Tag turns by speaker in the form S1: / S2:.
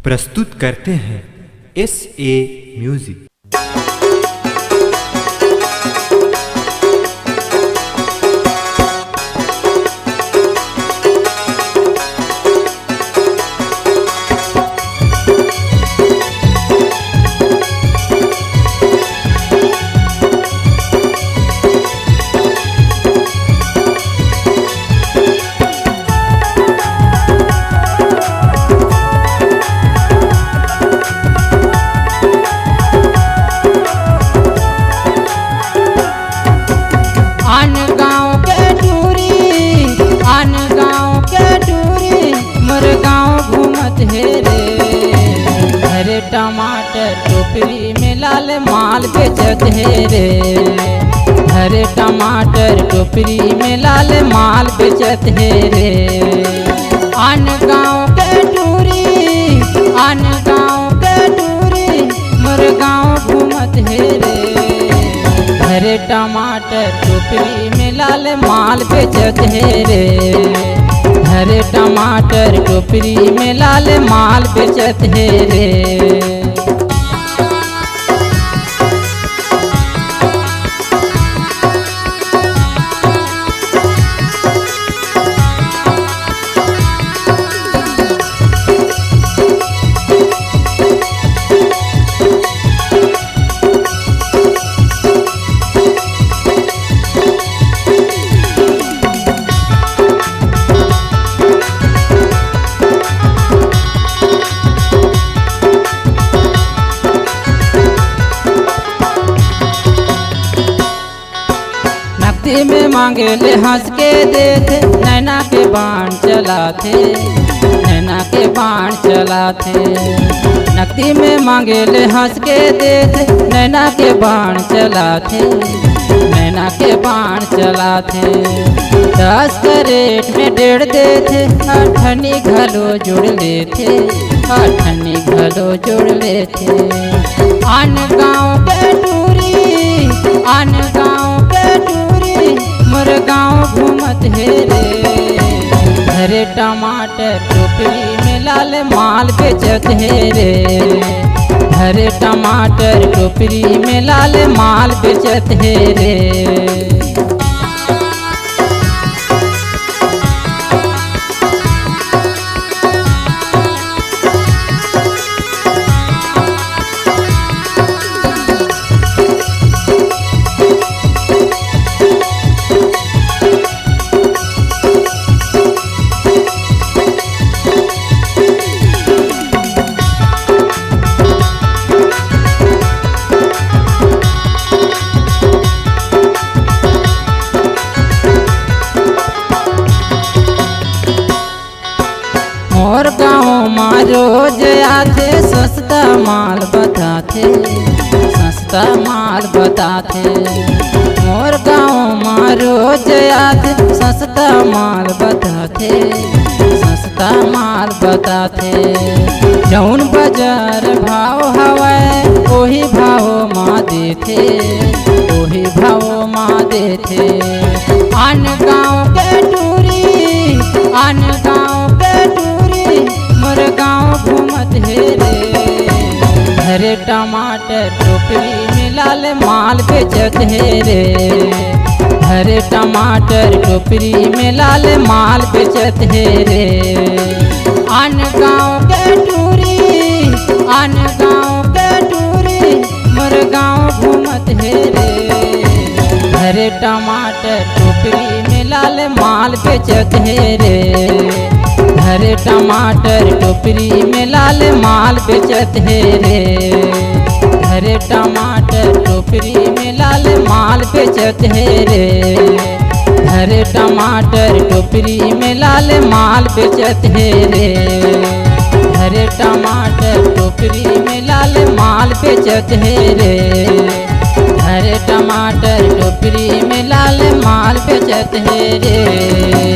S1: प्रस्तुत करते हैं SA म्यूजिक।
S2: टमाटर टोकरी में लाल माल बेचत है रे। हरे टमाटर टोकरी में लाल माल बेचत है रे। आन गाँव के टूरी आन गाँव के टूरी मोर गाँव घूमत है रे। हरे टमाटर टोकरी में लाल माल बेचत है रे। हरे टमाटर टोकरी में लाल माल बेचत है रे। में मांगे ले हंस के देते नैना के बाण चलाते नैना के बाण चलाते। नकदी में मांगे ले हंस के देते नैना के बाण चलाते नैना के बाण चलाते। 10 के रेट में 1.5 देते अठनी घलो जोड़ लेते अठनी घलो जोड़ लेते। आन गाँव के टूरी आन गाँव के टूरी मोर गाँव घूमत है रे। हरे टमाटर टोकरी में लाल माल बेचत है रे। हरे टमाटर टोकरी में लाल माल बेचत है रे। और गाँव में रोज आते सस्ता माल बताते सस्ता माल बताते। और गाँव में रोज आते सस्ता माल बताते सस्ता माल बताते। जौन बाजार भाव हवाए वही भाव माँ देते वही भाव माँ देते। आन गाँव के टूरी आन गाँव के टूरी मोर गाँव घूमत है रे। हरे टमाटर टोकरी में लाल माल बेचत है रे। हरे टमाटर टोकरी में लाल माल बेचत है रे। आन गाँव के टूरी आन गाँव के टूरी मोर गाँव घूमत है रे। हरे टमाटर टोकरी में लाल माल बेचत है रे। हरे टमाटर टोकरी में लाल माल बेचत है रे। हरे टमाटर टोकरी में लाल माल बेचत है रे। हरे टमाटर टोकरी में लाल माल बेचत है रे। हरे टमाटर टोकरी में लाल माल बेचत है रे। हरे टमाटर टोकरी में लाल माल बेचत है रे।